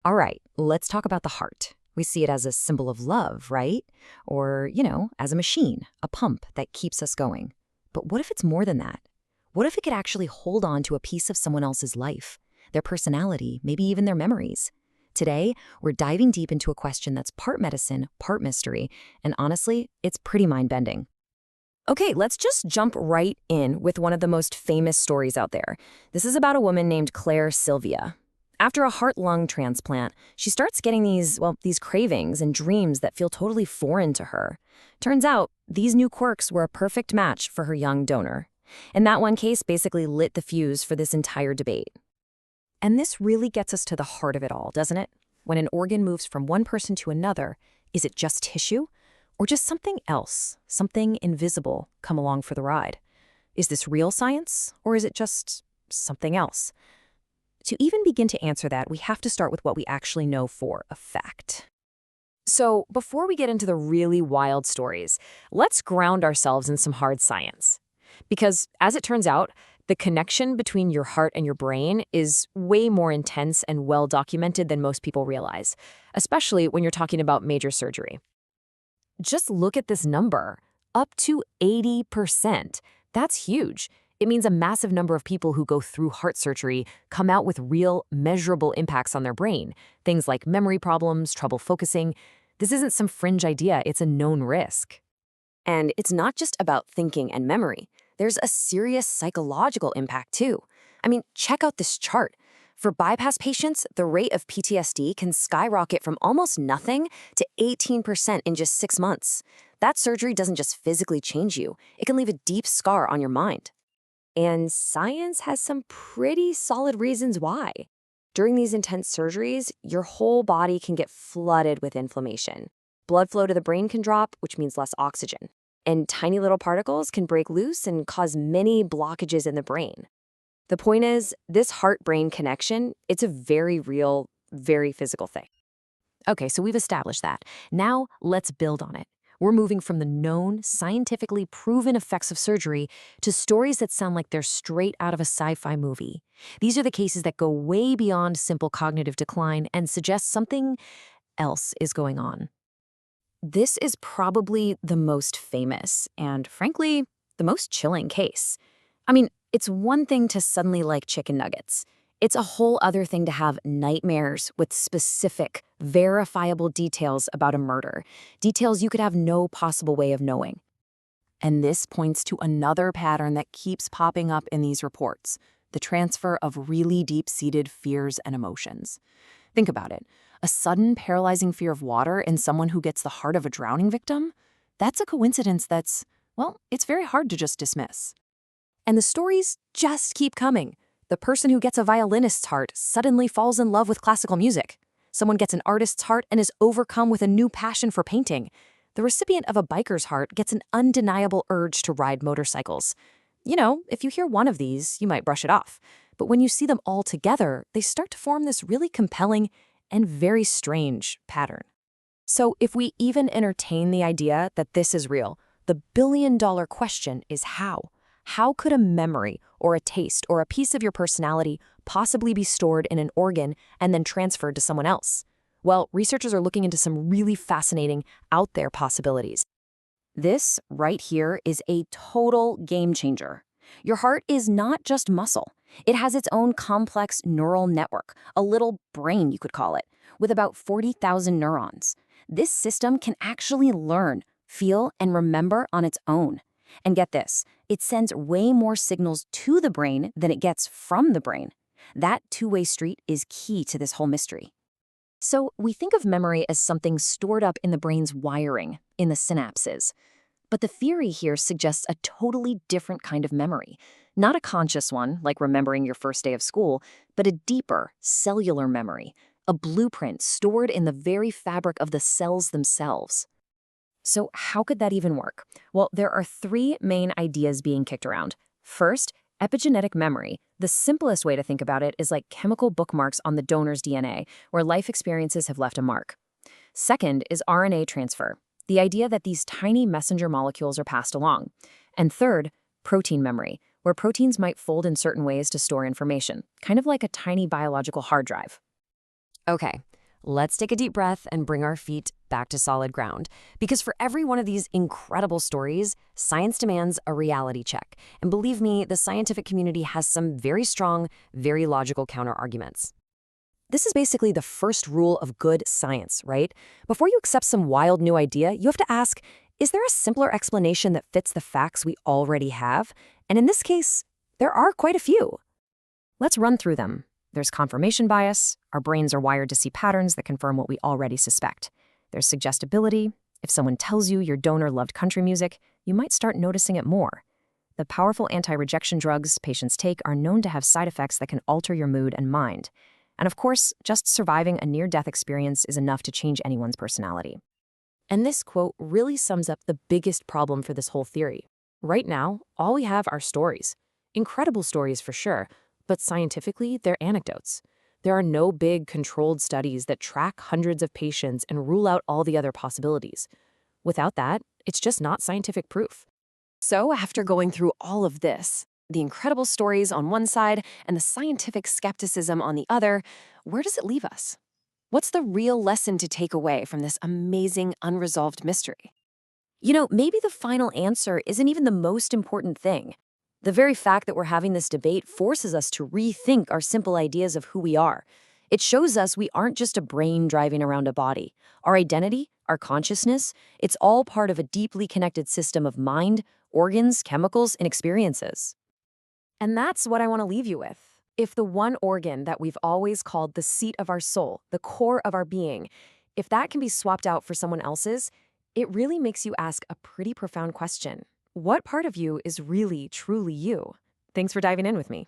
All right, let's talk about the heart. We see it as a symbol of love, right? Or, as a machine, a pump that keeps us going. But what if it's more than that? What if it could actually hold on to a piece of someone else's life, their personality, maybe even their memories? Today, we're diving deep into a question that's part medicine, part mystery, and honestly, it's pretty mind-bending. Okay, let's just jump right in with one of the most famous stories out there. This is about a woman named Claire Sylvia. After a heart-lung transplant, she starts getting these cravings and dreams that feel totally foreign to her. Turns out, these new quirks were a perfect match for her young donor. And that one case basically lit the fuse for this entire debate. And this really gets us to the heart of it all, doesn't it? When an organ moves from one person to another, is it just tissue? Or just something else, something invisible, come along for the ride? Is this real science, or is it just something else? To even begin to answer that, we have to start with what we actually know for a fact. So, before we get into the really wild stories, let's ground ourselves in some hard science. Because, as it turns out, the connection between your heart and your brain is way more intense and well documented than most people realize, especially when you're talking about major surgery. Just look at this number, up to 80%. That's huge. It means a massive number of people who go through heart surgery come out with real, measurable impacts on their brain. Things like memory problems, trouble focusing. This isn't some fringe idea, it's a known risk. And it's not just about thinking and memory. There's a serious psychological impact too. I mean, check out this chart. For bypass patients, the rate of PTSD can skyrocket from almost nothing to 18% in just 6 months. That surgery doesn't just physically change you, it can leave a deep scar on your mind. And science has some pretty solid reasons why. During these intense surgeries, your whole body can get flooded with inflammation. Blood flow to the brain can drop, which means less oxygen. And tiny little particles can break loose and cause many blockages in the brain. The point is, this heart-brain connection, it's a very real, very physical thing. Okay, so we've established that. Now, let's build on it. We're moving from the known, scientifically proven effects of surgery to stories that sound like they're straight out of a sci-fi movie. These are the cases that go way beyond simple cognitive decline and suggest something else is going on. This is probably the most famous and, frankly, the most chilling case. I mean, it's one thing to suddenly like chicken nuggets. It's a whole other thing to have nightmares with specific, verifiable details about a murder, details you could have no possible way of knowing. And this points to another pattern that keeps popping up in these reports, the transfer of really deep-seated fears and emotions. Think about it. A sudden, paralyzing fear of water in someone who gets the heart of a drowning victim? That's a coincidence that's, well, it's very hard to just dismiss. And the stories just keep coming. The person who gets a violinist's heart suddenly falls in love with classical music. Someone gets an artist's heart and is overcome with a new passion for painting. The recipient of a biker's heart gets an undeniable urge to ride motorcycles. If you hear one of these, you might brush it off. But when you see them all together, they start to form this really compelling and very strange pattern. So if we even entertain the idea that this is real, the billion-dollar question is how? How could a memory or a taste or a piece of your personality possibly be stored in an organ and then transferred to someone else? Well, researchers are looking into some really fascinating, out-there possibilities. This right here is a total game changer. Your heart is not just muscle. It has its own complex neural network, a little brain you could call it, with about 40,000 neurons. This system can actually learn, feel, and remember on its own. And get this, it sends way more signals to the brain than it gets from the brain. That two-way street is key to this whole mystery. So we think of memory as something stored up in the brain's wiring, in the synapses. But the theory here suggests a totally different kind of memory. Not a conscious one, like remembering your first day of school, but a deeper, cellular memory, a blueprint stored in the very fabric of the cells themselves. So how could that even work? Well, there are 3 main ideas being kicked around. First, epigenetic memory. The simplest way to think about it is like chemical bookmarks on the donor's DNA, where life experiences have left a mark. Second is RNA transfer, the idea that these tiny messenger molecules are passed along. And third, protein memory, where proteins might fold in certain ways to store information, kind of like a tiny biological hard drive. Okay, let's take a deep breath and bring our feet back to solid ground. Because for every one of these incredible stories, science demands a reality check. And believe me, the scientific community has some very strong, very logical counter-arguments. This is basically the first rule of good science, right? Before you accept some wild new idea, you have to ask, is there a simpler explanation that fits the facts we already have? And in this case, there are quite a few. Let's run through them. There's confirmation bias. Our brains are wired to see patterns that confirm what we already suspect. There's suggestibility. If someone tells you your donor loved country music, you might start noticing it more. The powerful anti-rejection drugs patients take are known to have side effects that can alter your mood and mind. And of course, just surviving a near-death experience is enough to change anyone's personality. And this quote really sums up the biggest problem for this whole theory. Right now, all we have are stories. Incredible stories for sure, but scientifically, they're anecdotes. There are no big, controlled studies that track hundreds of patients and rule out all the other possibilities. Without that, it's just not scientific proof. So after going through all of this, the incredible stories on one side and the scientific skepticism on the other, where does it leave us? What's the real lesson to take away from this amazing, unresolved mystery? Maybe the final answer isn't even the most important thing. The very fact that we're having this debate forces us to rethink our simple ideas of who we are. It shows us we aren't just a brain driving around a body. Our identity, our consciousness, it's all part of a deeply connected system of mind, organs, chemicals, and experiences. And that's what I want to leave you with. If the one organ that we've always called the seat of our soul, the core of our being, if that can be swapped out for someone else's, it really makes you ask a pretty profound question. What part of you is really, truly you? Thanks for diving in with me.